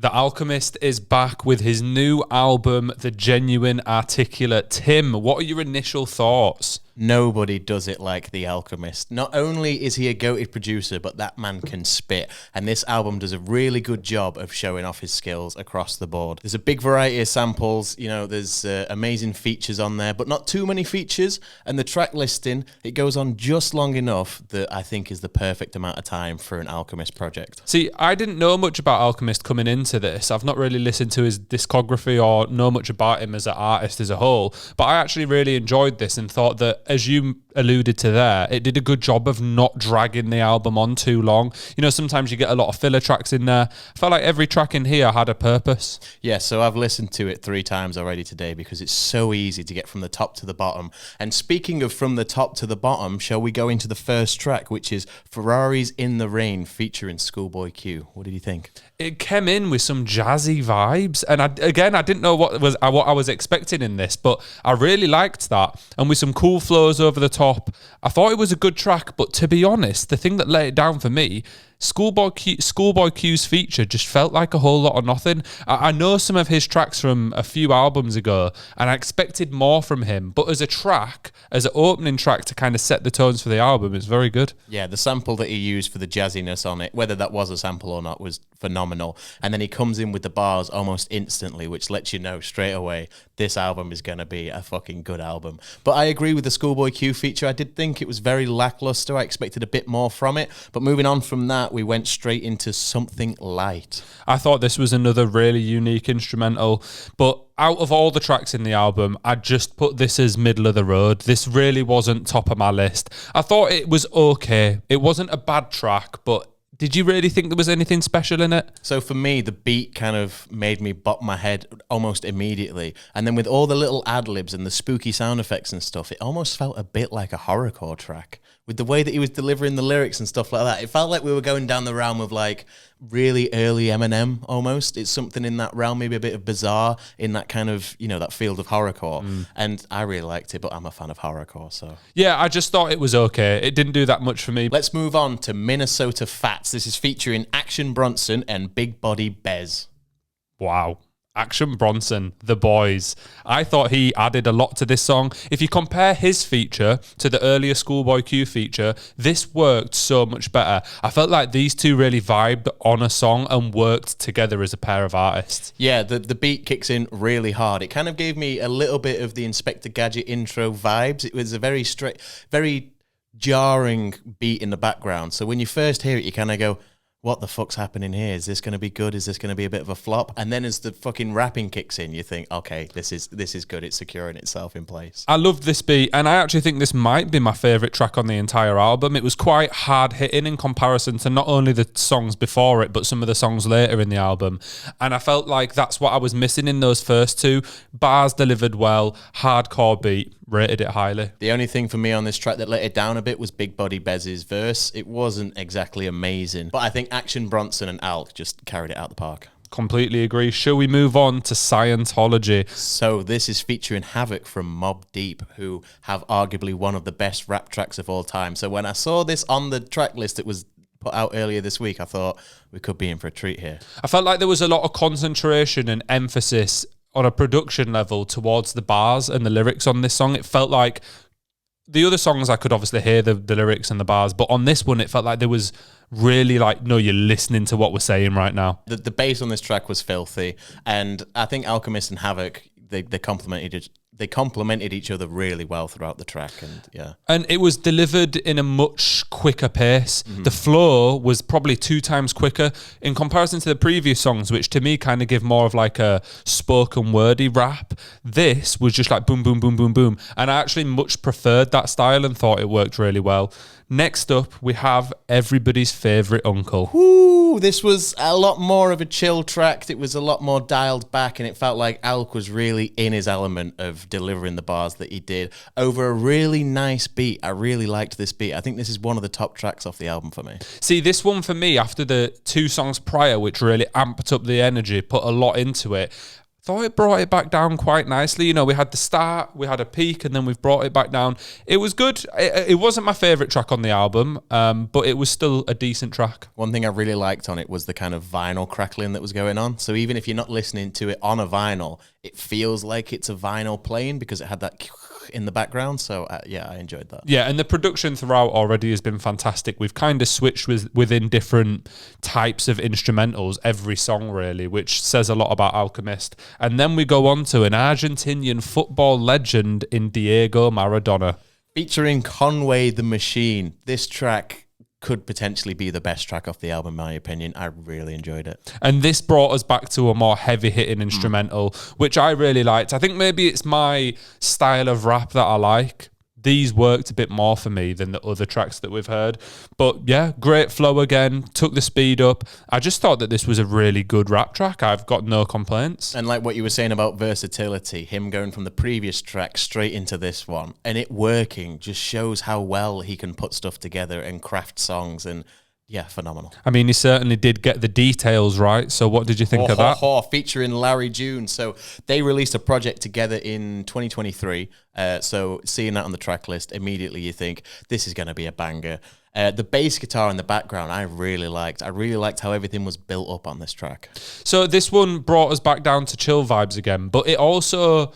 The Alchemist is back with his new album, The Genuine Articulate. Tim, what are your initial thoughts? Nobody does it like The Alchemist. Not only is he a goated producer, but that man can spit. And this album does a really good job of showing off his skills across the board. There's a big variety of samples. You know, there's amazing features on there, but not too many features. And the track listing, it goes on just long enough that I think is the perfect amount of time for an Alchemist project. See, I didn't know much about Alchemist coming into this. I've not really listened to his discography or know much about him as an artist as a whole. But I actually really enjoyed this and thought that, as you alluded to there, it did a good job of not dragging the album on too long. You know, sometimes you get a lot of filler tracks in there. I felt like every track in here had a purpose. Yeah, so I've listened to it 3 times already today because it's so easy to get from the top to the bottom. And speaking of from the top to the bottom, shall we go into the first track, which is Ferraris in the Rain featuring ScHoolboy Q. What did you think? It came in with some jazzy vibes, and I didn't know what I was expecting in this, but I really liked that, and with some cool flows over the top. I thought it was a good track, but to be honest, the thing that let it down for me, ScHoolboy Q's feature just felt like a whole lot of nothing. I know some of his tracks from a few albums ago, and I expected more from him, but as an opening track to kind of set the tones for the album, it's very good. Yeah, the sample that he used for the jazziness on it, whether that was a sample or not, was phenomenal. And then he comes in with the bars almost instantly, which lets you know straight away this album is going to be a fucking good album. But I agree with the ScHoolboy Q feature. I did think it was very lackluster. I expected a bit more from it. But moving on from that, we went straight into Something Light. I thought this was another really unique instrumental, but out of all the tracks in the album, I just put this as middle of the road. This really wasn't top of my list. I thought it was okay. It wasn't a bad track, but did you really think there was anything special in it? So for me, the beat kind of made me bop my head almost immediately. And then with all the little ad-libs and the spooky sound effects and stuff, it almost felt a bit like a horrorcore track. With the way that he was delivering the lyrics and stuff like that, it felt like we were going down the realm of like really early Eminem almost. It's something in that realm, maybe a bit of bizarre in that kind of, you know, that field of horrorcore. And I really liked it, but I'm a fan of horrorcore, so. Yeah, I just thought it was okay. It didn't do that much for me. Let's move on to Minnesota Fats. This is featuring Action Bronson and Big Body Bez. Wow. Action Bronson, The Boys. I thought he added a lot to this song. If you compare his feature to the earlier ScHoolboy Q feature, this worked so much better. I felt like these two really vibed on a song and worked together as a pair of artists. Yeah, the beat kicks in really hard. It kind of gave me a little bit of the Inspector Gadget intro vibes. It was a very straight, very jarring beat in the background. So when you first hear it, you kind of go, what the fuck's happening here? Is this going to be good? Is this going to be a bit of a flop? And then as the fucking rapping kicks in, you think, okay, this is good. It's securing itself in place. I loved this beat, and I actually think this might be my favourite track on the entire album. It was quite hard-hitting in comparison to not only the songs before it, but some of the songs later in the album. And I felt like that's what I was missing in those first two. Bars delivered well, hardcore beat, rated it highly. The only thing for me on this track that let it down a bit was Big Body Bez's verse. It wasn't exactly amazing, but I think Action Bronson and Alk just carried it out the park. Completely agree. Shall we move on to Scientology? So this is featuring Havoc from Mobb Deep, who have arguably one of the best rap tracks of all time. So when I saw this on the track list that was put out earlier this week, I thought we could be in for a treat here. I felt like there was a lot of concentration and emphasis on a production level towards the bars and the lyrics on this song. It felt like the other songs I could obviously hear the lyrics and the bars, but on this one it felt like there was really like, no, you're listening to what we're saying right now. The bass on this track was filthy, and I think Alchemist and Havoc, they complemented each other really well throughout the track, and it was delivered in a much quicker pace. The flow was probably 2 times quicker in comparison to the previous songs, which to me kind of give more of like a spoken wordy rap. This was just like boom boom boom boom boom, and I actually much preferred that style and thought it worked really well. Next up, we have everybody's favourite uncle. Woo! This was a lot more of a chill track. It was a lot more dialed back, and it felt like Alk was really in his element of delivering the bars that he did over a really nice beat. I really liked this beat. I think this is one of the top tracks off the album for me. See, this one for me, after the 2 songs prior, which really amped up the energy, put a lot into it, thought it brought it back down quite nicely. You know, we had the start, we had a peak, and then we've brought it back down. It was good. It wasn't my favourite track on the album, but it was still a decent track. One thing I really liked on it was the kind of vinyl crackling that was going on. So even if you're not listening to it on a vinyl, it feels like it's a vinyl playing because it had that in the background. So I enjoyed that. Yeah, and the production throughout already has been fantastic. We've kind of switched within different types of instrumentals every song, really, which says a lot about Alchemist. And then we go on to an Argentinian football legend in Diego Maradona. Featuring Conway the Machine. This track could potentially be the best track off the album, in my opinion. I really enjoyed it. And this brought us back to a more heavy-hitting instrumental, which I really liked. I think maybe it's my style of rap that I like. These worked a bit more for me than the other tracks that we've heard. But yeah, great flow again, took the speed up. I just thought that this was a really good rap track. I've got no complaints. And like what you were saying about versatility, him going from the previous track straight into this one, and it working just shows how well he can put stuff together and craft songs. And yeah, phenomenal. I mean, he certainly did get the details right. So what did you think of that? Featuring Larry June. So they released a project together in 2023. So seeing that on the track list, immediately you think this is going to be a banger. The bass guitar in the background, I really liked. I really liked how everything was built up on this track. So this one brought us back down to chill vibes again. But it also,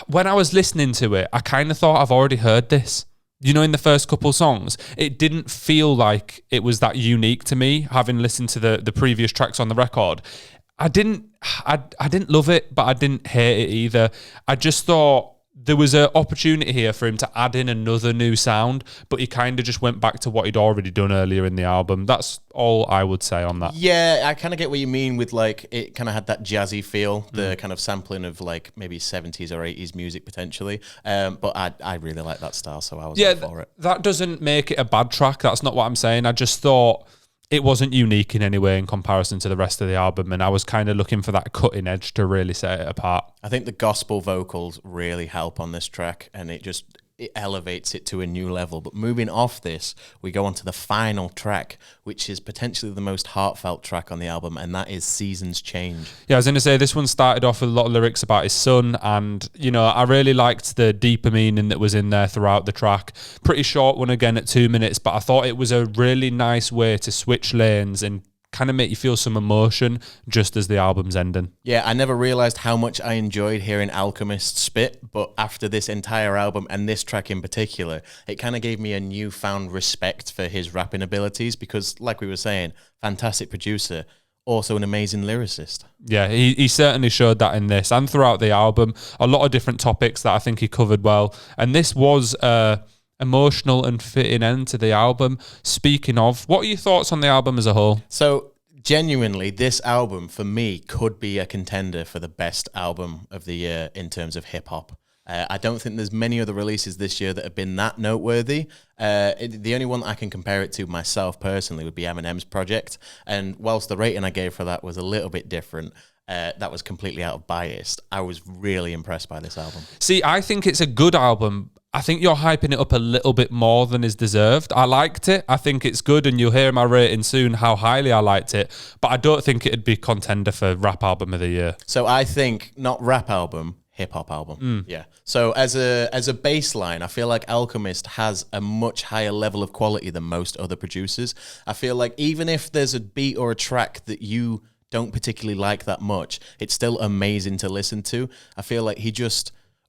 when I was listening to it, I kind of thought I've already heard this. You know, in the first couple songs, it didn't feel like it was that unique to me, having listened to the previous tracks on the record. I didn't love it, but I didn't hate it either. I just thought there was an opportunity here for him to add in another new sound, but he kind of just went back to what he'd already done earlier in the album. That's all I would say on that. Yeah, I kind of get what you mean with like, it kind of had that jazzy feel, the kind of sampling of like maybe 70s or 80s music potentially. But I really like that style, so I was all for it. That doesn't make it a bad track. That's not what I'm saying. I just thought it wasn't unique in any way in comparison to the rest of the album, and I was kind of looking for that cutting edge to really set it apart. I think the gospel vocals really help on this track, and it elevates it to a new level. But moving off this, we go on to the final track, which is potentially the most heartfelt track on the album, and that is Seasons Change. Yeah, I was going to say, this one started off with a lot of lyrics about his son, and, you know, I really liked the deeper meaning that was in there throughout the track. Pretty short one again at 2 minutes, but I thought it was a really nice way to switch lanes and kind of make you feel some emotion just as the album's ending. Yeah, I never realized how much I enjoyed hearing Alchemist spit, but after this entire album and this track in particular, it kind of gave me a newfound respect for his rapping abilities because, like we were saying, fantastic producer, also an amazing lyricist. Yeah, he certainly showed that in this and throughout the album. A lot of different topics that I think he covered well, and this was emotional and fitting end to the album. Speaking of, what are your thoughts on the album as a whole? So genuinely, this album for me could be a contender for the best album of the year in terms of hip hop. I don't think there's many other releases this year that have been that noteworthy. The only one that I can compare it to myself personally would be Eminem's project. And whilst the rating I gave for that was a little bit different, that was completely out of bias, I was really impressed by this album. See, I think it's a good album. I think you're hyping it up a little bit more than is deserved. I liked it. I think it's good, and you'll hear my rating soon how highly I liked it. But I don't think it'd be contender for rap album of the year. So I think not rap album, hip hop album. Yeah. So as a baseline, I feel like Alchemist has a much higher level of quality than most other producers. I feel like even if there's a beat or a track that you don't particularly like that much, it's still amazing to listen to. I feel like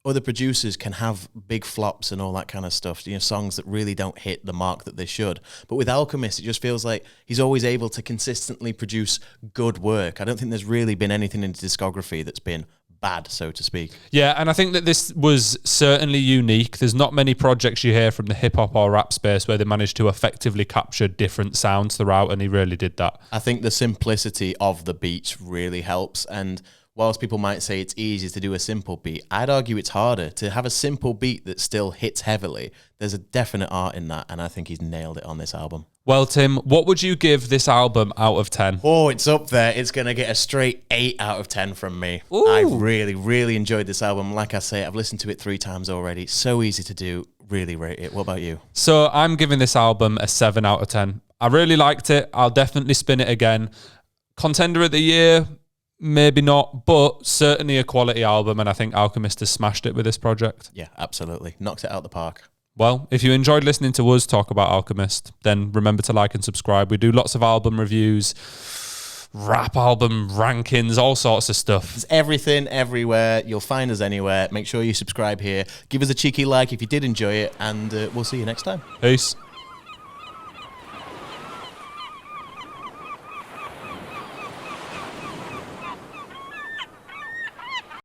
other producers can have big flops and all that kind of stuff, you know, songs that really don't hit the mark that they should. But with Alchemist, it just feels like he's always able to consistently produce good work. I don't think there's really been anything in his discography that's been bad, so to speak. Yeah, and I think that this was certainly unique. There's not many projects you hear from the hip-hop or rap space where they managed to effectively capture different sounds throughout, and he really did that. I think the simplicity of the beats really helps, and whilst people might say it's easy to do a simple beat, I'd argue it's harder to have a simple beat that still hits heavily. There's a definite art in that, and I think he's nailed it on this album. Well, Tim, what would you give this album out of 10? Oh, it's up there. It's going to get a straight 8 out of 10 from me. Ooh. I really, really enjoyed this album. Like I say, I've listened to it 3 times already. So easy to do. Really rate it. What about you? So I'm giving this album a 7 out of 10. I really liked it. I'll definitely spin it again. Contender of the year, maybe not, but certainly a quality album, and I think Alchemist has smashed it with this project. Yeah, absolutely. Knocked it out the park. Well, if you enjoyed listening to us talk about Alchemist, then remember to like and subscribe. We do lots of album reviews, rap album rankings, all sorts of stuff. There's everything, everywhere. You'll find us anywhere. Make sure you subscribe here. Give us a cheeky like if you did enjoy it, and we'll see you next time. Peace.